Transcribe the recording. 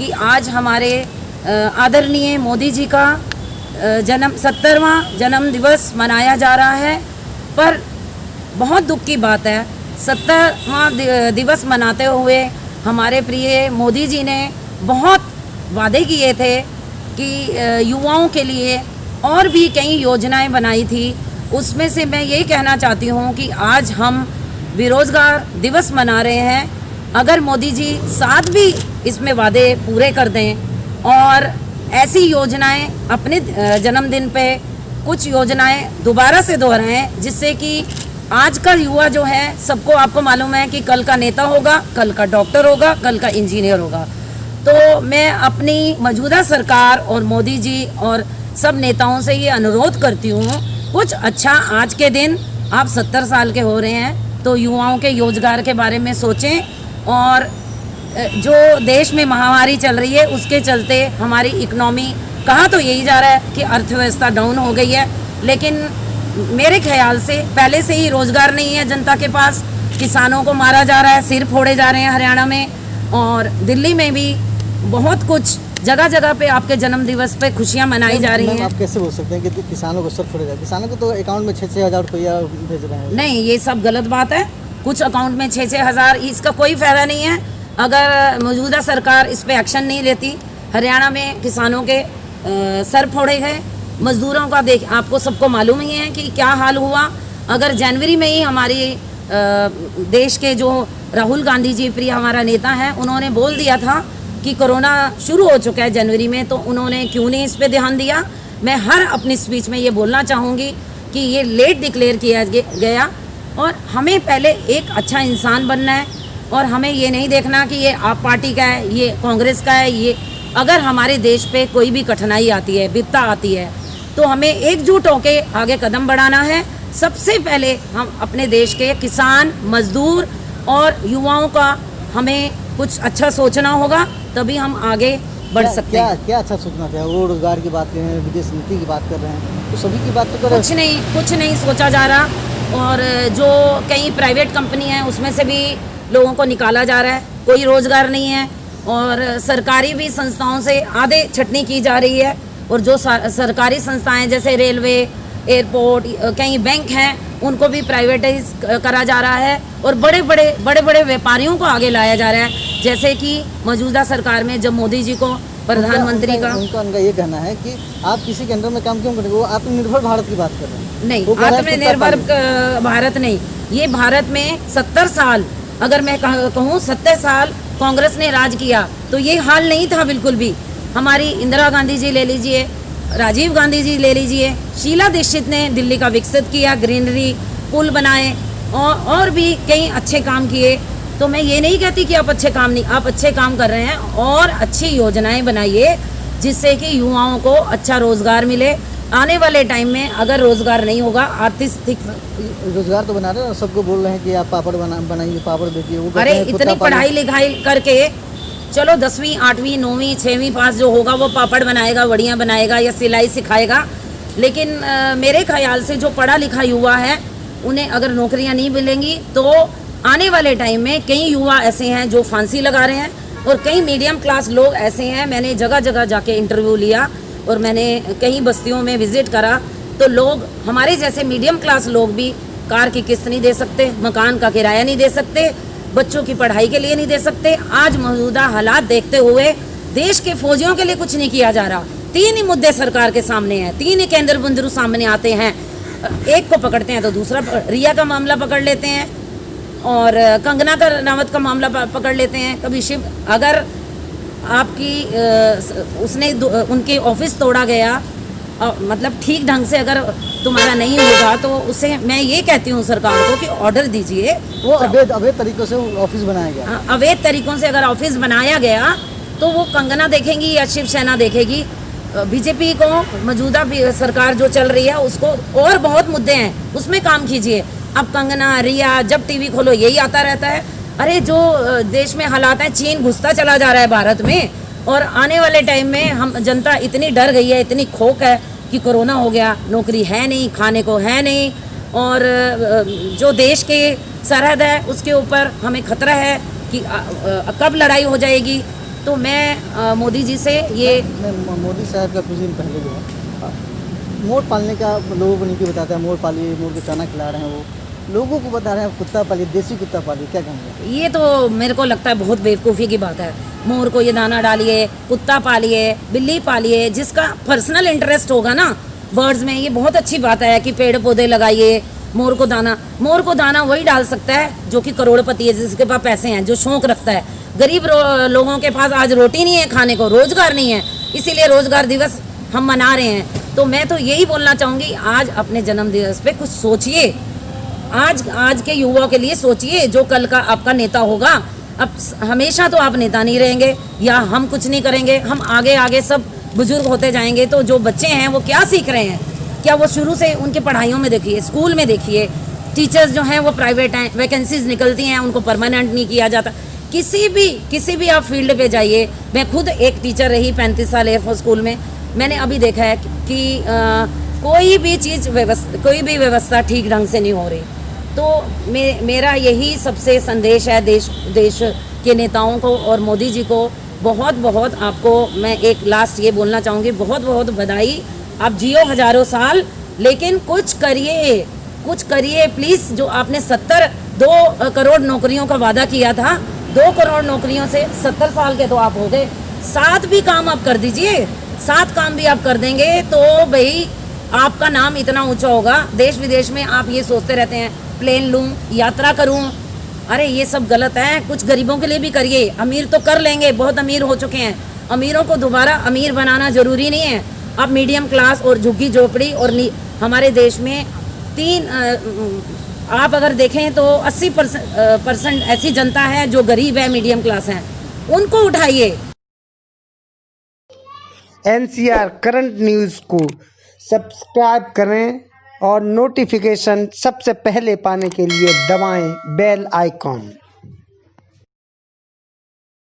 कि आज हमारे आदरणीय मोदी जी का 70वां जन्म दिवस मनाया जा रहा है। पर बहुत दुख की बात है, 70वां दिवस मनाते हुए हमारे प्रिय मोदी जी ने बहुत वादे किए थे कि युवाओं के लिए और भी कई योजनाएं बनाई थी। उसमें से मैं यही कहना चाहती हूँ कि आज हम बेरोज़गार दिवस मना रहे हैं। अगर मोदी जी साथ भी इसमें वादे पूरे कर दें और ऐसी योजनाएं अपने जन्मदिन पे कुछ योजनाएं दोबारा से दोहराएं, जिससे कि आज का युवा जो है, सबको आपको मालूम है कि कल का नेता होगा, कल का डॉक्टर होगा, कल का इंजीनियर होगा। तो मैं अपनी मौजूदा सरकार और मोदी जी और सब नेताओं से ये अनुरोध करती हूँ, कुछ अच्छा आज के दिन आप 70 साल के हो रहे हैं तो युवाओं के रोजगार के बारे में सोचें। और जो देश में महामारी चल रही है उसके चलते हमारी इकोनॉमी कहा तो यही जा रहा है कि अर्थव्यवस्था डाउन हो गई है, लेकिन मेरे ख्याल से पहले से ही रोज़गार नहीं है जनता के पास। किसानों को मारा जा रहा है, सिर फोड़े जा रहे हैं हरियाणा में, और दिल्ली में भी बहुत कुछ जगह जगह पे आपके जन्म दिवस पे खुशियां मनाई जा रही हैं। आप कैसे बोल सकते हैं कि किसानों को सर फोड़े जा रहे हैं? किसानों को तो अकाउंट में 6-6 हज़ार रुपया भेज रहे हैं। नहीं, ये सब गलत बात है। कुछ अकाउंट में 6-6 हज़ार, इसका कोई फ़ायदा नहीं है अगर मौजूदा सरकार इस पे एक्शन नहीं लेती। हरियाणा में किसानों के सर फोड़े गए, मजदूरों का आपको सबको मालूम ही है कि क्या हाल हुआ। अगर जनवरी में ही हमारी देश के जो राहुल गांधी जी प्रिय हमारा नेता है, उन्होंने बोल दिया था कि कोरोना शुरू हो चुका है जनवरी में, तो उन्होंने क्यों नहीं इस पे ध्यान दिया। मैं हर अपनी स्पीच में ये बोलना चाहूँगी कि ये लेट डिक्लेयर किया गया, और हमें पहले एक अच्छा इंसान बनना है, और हमें ये नहीं देखना कि ये आप पार्टी का है, ये कांग्रेस का है। ये अगर हमारे देश पे कोई भी कठिनाई आती है, विपदा आती है, तो हमें एकजुट होके आगे कदम बढ़ाना है। सबसे पहले हम अपने देश के किसान, मजदूर और युवाओं का हमें कुछ अच्छा सोचना होगा, तभी हम आगे बढ़ सकते हैं। क्या अच्छा सोचना चाहिए? वो रोजगार की बात कर रहे हैं, विदेश नीति की बात कर रहे हैं, तो सभी की बात तो कर रहे हैं। कुछ नहीं सोचा जा रहा, और जो कई प्राइवेट कंपनी हैं उसमें से भी लोगों को निकाला जा रहा है, कोई रोज़गार नहीं है। और सरकारी भी संस्थाओं से आधे छटनी की जा रही है, और जो सरकारी संस्थाएं जैसे रेलवे, एयरपोर्ट, कई बैंक हैं, उनको भी प्राइवेटाइज करा जा रहा है, और बड़े बड़े व्यापारियों को आगे लाया जा रहा है। जैसे कि मौजूदा सरकार में जब मोदी जी को प्रधानमंत्री का उनका ये कहना है कि आप किसी के अंडर में काम क्यों करेंगे, वो आत्मनिर्भर भारत की बात कर रहे हैं। नहीं, आत्मनिर्भर भारत नहीं, ये भारत में 70 साल, अगर मैं कहूँ 70 साल कांग्रेस ने राज किया तो ये हाल नहीं था बिल्कुल भी। हमारी इंदिरा गांधी जी ले लीजिए, राजीव गांधी जी ले लीजिए, शीला दीक्षित ने दिल्ली का विकसित किया, ग्रीनरी, पुल बनाए, और भी कई अच्छे काम किए। तो मैं ये नहीं कहती कि आप अच्छे काम कर रहे हैं, और अच्छी योजनाएं बनाइए जिससे कि युवाओं को अच्छा रोजगार मिले। आने वाले टाइम में अगर रोजगार नहीं होगा, आर्थिक रोजगार तो बना रहे हैं, सबको बोल रहे हैं कि आप पापड़ बनाइए, पापड़ बेचिए। अरे इतनी पढ़ाई लिखाई करके, चलो 10वीं 8वीं 9वीं 6वीं पास जो होगा वो पापड़ बनाएगा, वड़ियाँ बनाएगा या सिलाई सिखाएगा, लेकिन मेरे ख्याल से जो पढ़ा लिखा युवा है उन्हें अगर नौकरियाँ नहीं मिलेंगी तो आने वाले टाइम में कई युवा ऐसे हैं जो फांसी लगा रहे हैं, और कई मीडियम क्लास लोग ऐसे हैं। मैंने जगह जगह जाके इंटरव्यू लिया, और मैंने कई बस्तियों में विजिट करा, तो लोग हमारे जैसे मीडियम क्लास लोग भी कार की किस्त नहीं दे सकते, मकान का किराया नहीं दे सकते, बच्चों की पढ़ाई के लिए नहीं दे सकते। आज मौजूदा हालात देखते हुए देश के फौजियों के लिए कुछ नहीं किया जा रहा। 3 ही मुद्दे सरकार के सामने हैं, 3 ही केंद्र बिंदु सामने आते हैं। एक को पकड़ते हैं तो दूसरा, रिया का मामला पकड़ लेते हैं, और कंगना का रावत का मामला पकड़ लेते हैं। कभी शिव, अगर आपकी उसने उनके ऑफिस तोड़ा गया, मतलब ठीक ढंग से अगर तुम्हारा नहीं होगा तो उसे मैं ये कहती हूँ सरकार को कि ऑर्डर दीजिए। वो अवैध तरीकों से ऑफिस बनाया गया, अवैध तरीकों से अगर ऑफिस बनाया गया तो वो कंगना देखेंगी या शिवसेना देखेगी। बीजेपी को मौजूदा सरकार जो चल रही है उसको, और बहुत मुद्दे हैं उसमें काम कीजिए। अब कंगना, रिया, जब टीवी खोलो यही आता रहता है। अरे जो देश में हालात हैं, चीन घुसता चला जा रहा है भारत में, और आने वाले टाइम में हम जनता इतनी डर गई है, इतनी खोक है कि कोरोना हो गया, नौकरी है नहीं, खाने को है नहीं, और जो देश के सरहद है उसके ऊपर हमें खतरा है कि कब लड़ाई हो जाएगी। तो मैं मोदी जी से ये मैं मोदी साहब का कुछ दिन पहले जो है मोर पालने का लोगों को नीति बताता है, मोर पालिए, मोर को चाना खिला रहे हैं, वो लोगों को बता रहे हैं कुत्ता पालिए, देसी कुत्ता पालिए, क्या कहेंगे? ये तो मेरे को लगता है बहुत बेवकूफ़ी की बात है। मोर को ये दाना डालिए, कुत्ता पालिए, बिल्ली पालिए, जिसका पर्सनल इंटरेस्ट होगा ना बर्ड्स में, ये बहुत अच्छी बात है कि पेड़ पौधे लगाइए। मोर को दाना वही डाल सकता है जो कि करोड़पति है, जिसके पास पैसे हैं, जो शौक रखता है। गरीब लोगों के पास आज रोटी नहीं है खाने को, रोजगार नहीं है, इसीलिए रोजगार दिवस हम मना रहे हैं। तो मैं तो यही बोलना चाहूँगी, आज अपने जन्म दिवस पे कुछ सोचिए, आज के युवाओं के लिए सोचिए, जो कल का आपका नेता होगा। अब हमेशा तो आप नेता नहीं रहेंगे, या हम कुछ नहीं करेंगे, हम आगे आगे सब बुजुर्ग होते जाएंगे, तो जो बच्चे हैं वो क्या सीख रहे हैं? क्या वो शुरू से उनके पढ़ाइयों में देखिए, स्कूल में देखिए, टीचर्स जो हैं वो प्राइवेट हैं, वैकेंसीज निकलती हैं, उनको परमानेंट नहीं किया जाता। किसी भी आप फील्ड पे जाइए। मैं खुद एक टीचर रही 35 साल एयरफोर्स स्कूल में। मैंने अभी देखा है कि कोई भी व्यवस्था ठीक ढंग से नहीं हो रही। तो मेरा यही सबसे संदेश है देश के नेताओं को और मोदी जी को। बहुत आपको मैं एक लास्ट ये बोलना चाहूँगी, बहुत बधाई। आप जियो हजारों साल, लेकिन कुछ करिए प्लीज़। जो आपने 2 करोड़ नौकरियों का वादा किया था, 2 करोड़ नौकरियों से 70 साल के तो आप हो गए। 7 भी काम आप कर दीजिए, 7 काम भी आप कर देंगे तो भाई आपका नाम इतना ऊंचा होगा। देश विदेश में आप ये सोचते रहते हैं प्लेन लूँ, यात्रा करूँ, अरे ये सब गलत है। कुछ गरीबों के लिए भी करिए। अमीर तो कर लेंगे, बहुत अमीर हो चुके हैं, अमीरों को दोबारा अमीर बनाना जरूरी नहीं है। अब मीडियम क्लास और झुग्गी झोपड़ी और हमारे देश में आप अगर देखें तो 80% ऐसी जनता है जो गरीब है, मीडियम क्लास है, उनको उठाइए। NCR करंट न्यूज़ को सब्सक्राइब करें और नोटिफिकेशन सबसे पहले पाने के लिए दबाएं बेल आइकॉन।